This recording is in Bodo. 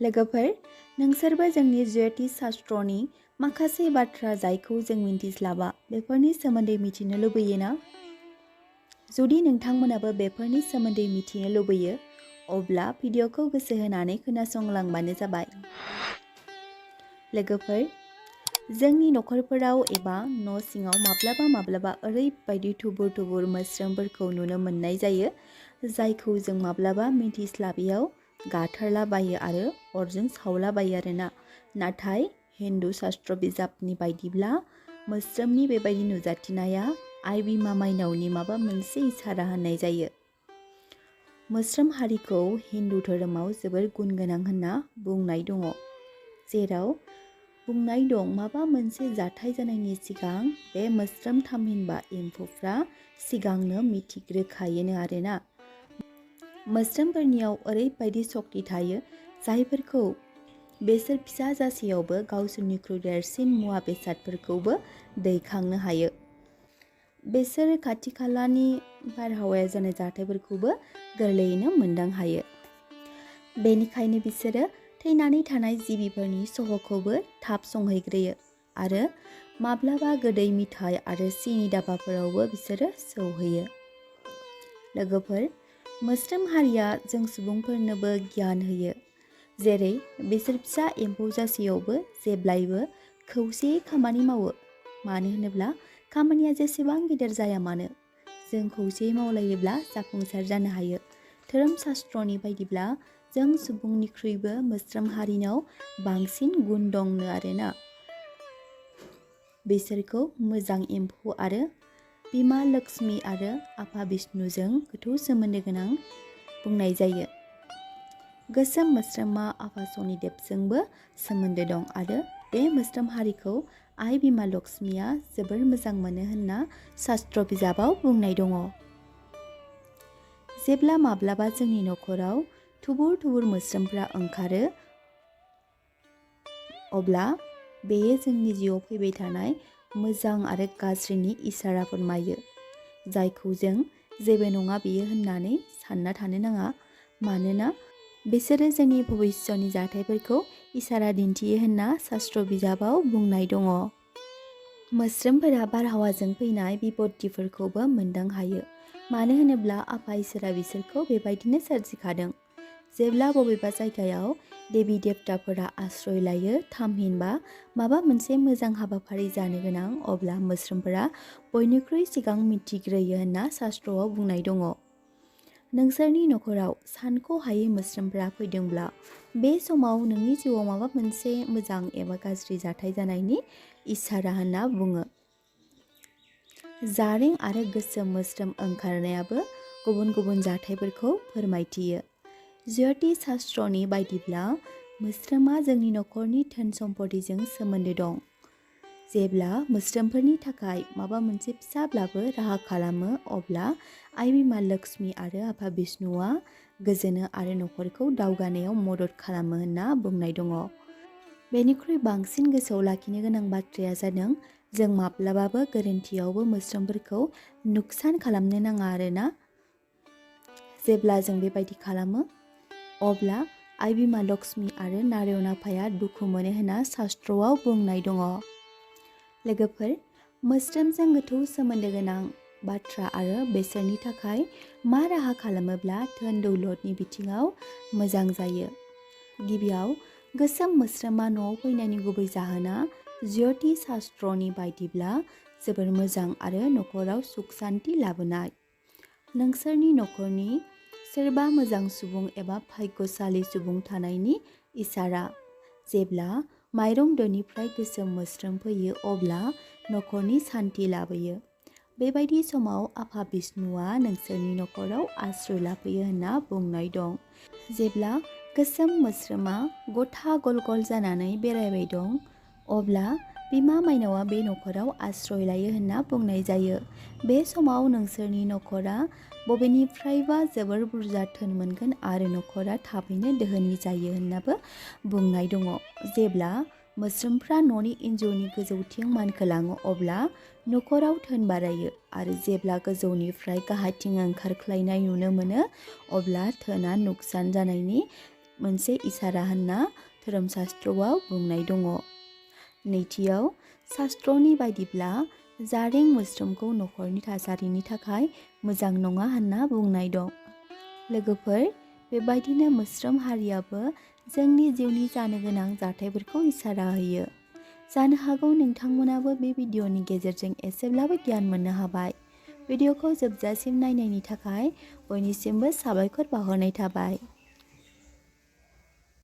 लोगोफोर, नोंसोरबो जोंनि ज्योतिष शास्त्रनि माखासे बाथ्रा जायखौ जों मिन्थिस्लाबा बेफोरनि सोमोन्दै मिथिनो लुबैयो ना? जुदि नोंथांमोनाबो बेफोरनि सोमोन्दै मिथिनो लुबैयो, अब्ला भिडिअखौ गोसो होनानै खोनासंलांबानो जाबाय। लोगोफोर, जोंनि नखरफोराव एबा न' सिङाव माब्लाबा ओरैबायदि थुबुर थुबुर मोस्रोमफोरखौ नुनो मोननाय जायो, जायखौ जों माब्लाबा मिन्थिस्लाबियाव गाथारलाबायो आरो अरजों सावलाबायो आरोना। नाथाय हिन्दु शास्त्र बिजाबनि बायदिब्ला मोस्रोमनि बेबायदि नुजाथिनाया आइ बिमा माइनावनि माबा मोनसे इसारा होननाय जायो। मोस्रोम हारिखौ हिन्दु धोरोमाव जोबोर गुन गोनां होनना बुंनाय दङ, जेराव बुंनाय दं माबा मोनसे जाथाय जानायनि सिगां बे मोस्रोम थामहिनबा एम्फौफ्रा सिगांनो मिथिग्रोखायोनो आरोना। मोस्रोमफोरनियाव ओरैबायदि सक्ति थायो जायफोरखौ बेसोर फिसा जासेयावबो गावसोरनिख्रुइ देरसिन मुवा बेसादफोरखौबो दैखांनो हायो। बेसोर खाथि खालानि बारहावायाव जानाय जाथायफोरखौबो गोरलैयैनो मोनदां हायो। बेनिखायनो बिसोरो थैनानै थानाय जिबिफोरनि सह'खौबो थाब संहैग्रोयो आरो माब्लाबा गोदै मिथाइ आरो सिनि दाबाफोरावबो बिसोरो सौहैयो। लोगोफोर, मोस्रोम हारिया जों सुबुंफोरनोबो गियान होयो, जेरै बिसोर फिसा एम्फौ जासेयावबो जेब्लायबो खौसेयै खामानि मावो। मानो होनोब्ला खामानिया जेसेबां गिदिर जाया मानो, जों खौसेयै मावलायोब्ला जाफुंसार जानो हायो। धोरोम शास्त्रनि बायदिब्ला जों सुबुंनिख्रुइबो मोस्रोम हारिनाव बांसिन गुन दंनो आरोना। बिसोरखौ मोजां एम्फौ आरो बिमा लक्ष्मी आरो आफा बिष्णुजों गोथौ सोमोन्दो गोनां बुंनाय जायो। गोसोम मोस्रोमा आफा शनिदेबजोंबो सोमोन्दो दं आरो बे मोस्रोम हारिखौ आइ बिमा लक्ष्मीया जोबोर मोजां मोनो होनना शास्त्र बिजाबाव बुंनाय दङ। जेब्ला माब्लाबा जोंनि नखराव थुबुर थुबुर मोस्रोमफ्रा ओंखारो, अब्ला बेयो जोंनि जिउआव फैबाय थानाय मोजां आरो गाज्रिनि इसारा फोरमायो, जायखौ जों जेबो नङा बेयो होननानै सानना थानो नाङा। मानोना बिसोरो जोंनि भबिष्यनि जाथायफोरखौ इसारा दिन्थियो होनना शास्त्र बिजाबाव बुंनाय दङ। मोस्रोमफोरा बारहावाजों फैनाय बिपत्तिफोरखौबो मोनदां हायो। मानो होनोब्ला आफा इसोरा बिसोरखौ बेबायदिनो सोरजिखादों। जेब्ला बबेबा जायगायाव देबि देबताफोरा आश्रय लायो, थामहिनबा माबा मोनसे मोजां हाबाफारि जानो गोनां, अब्ला मोस्रोमफोरा बयनिख्रुइ सिगां मिथिग्रोयो होनना शास्त्रआव बुंनाय दङ। नोंसोरनि नखराव सानख'हायै मोस्रोमफोरा फैदोंब्ला बे समाव नोंनि जिउआव माबा मोनसे मोजां एबा गाज्रि जाथाय जानायनि इसारा होनना बुङो। जारें आरो गोसोम मोस्रोम ओंखारनायाबो गुबुन गुबुन जाथायफोरखौ फोरमायथियो। ज्योतिष शास्त्रनि बायदिब्ला मोस्रोमा जोंनि नखरनि धोन सम्पतिजों सोमोन्दो दं। जेब्ला मोस्रोमफोरनि थाखाय माबा मोनसे फिसाब्लाबो राहा खालामो, अब्ला आइ बिमा लक्ष्मी आरो आफा बिष्णुआ गोजोनो आरो नखरखौ दावगानायाव मदद खालामो होनना बुंनाय दङ। बेनिख्रुइ बांसिन गोसोआव लाखिनो गोनां बाथ्राया जादों जों माब्लाबाबो गोरोन्थियावबो मोस्रोमफोरखौ नुकसान खालामनो नाङा आरोना। जेब्ला जों बेबायदि खालामो, अब्ला आइ बिमा लक्ष्मी आरो नारायण आफाया दुखु मोनो होनना शास्त्रआव बुंनाय दङ। लोगोफोर, मोस्रोमजों गोथौ सोमोन्दो गोनां बाथ्रा आरो बेसोरनि थाखाय मा राहा खालामोब्ला धोन दौलतनि बिथिङाव मोजां जायो। गिबियाव, गोसोम मोस्रोमा न'आव फैनायनि गुबै जाहोना ज्योतिष शास्त्रनि बायदिब्ला जोबोर मोजां आरो नखराव सुख सान्ति लाबोनाय। नोंसोरनि नखरनि सोरबा मोजां सुबुं एबा भाग्यशालि सुबुं थानायनि इसारा। जेब्ला माइरं दोनिफ्राय गोसोम मोस्रोम फैयो, अब्ला नखरनि सान्ति लाबोयो। बेबायदि समाव आफा बिष्णुआ नोंसोरनि नखराव आश्रय लाफैयो होनना बुंनाय दं। जेब्ला गोसोम मोस्रोमा गथा गल गल जानानै बेरायबाय दं, अब्ला बिमा माइनावआ बे नखराव आश्रय लायो होनना बुंनाय जायो। बे समाव नोंसोरनि नखरा बबेनिफ्रायबा जोबोर बुरजा धोन मोनगोन आरो नखरा थाबैनो दोहोनि जायो होननाबो बुंनाय दङ। जेब्ला मोस्रोमफ्रा न'नि इन्जुरनि गोजौथिं मानखोलाङो, अब्ला नखराव धोन बारायो आरो जेब्ला गोजौनिफ्राय गाहायथिं ओंखारख्लायनाय नुनो मोनो, अब्ला धोना नुकसान जानायनि मोनसे इसारा होनना धोरोमशास्त्रआव बुंनाय दङ। नैथियाव शास्त्रनि बायदिब्ला जारें मोस्रोमखौ नखरनि थासारिनि थाखाय मोजां नङा होनना बुंनाय दं। लोगोफोर, बेबायदिनो मोस्रोम हारियाबो जोंनि जिउनि जानो गोनां जाथायफोरखौ इसारा होयो। जानो हागौ नोंथांमोनाबो बे भिडिअनि गेजेरजों एसेब्लाबो गियान मोननो हाबाय। भिडिअखौ जोबजासिम नायनायनि थाखाय बयनिसिमबो साबायखर बावहरनाय थाबाय।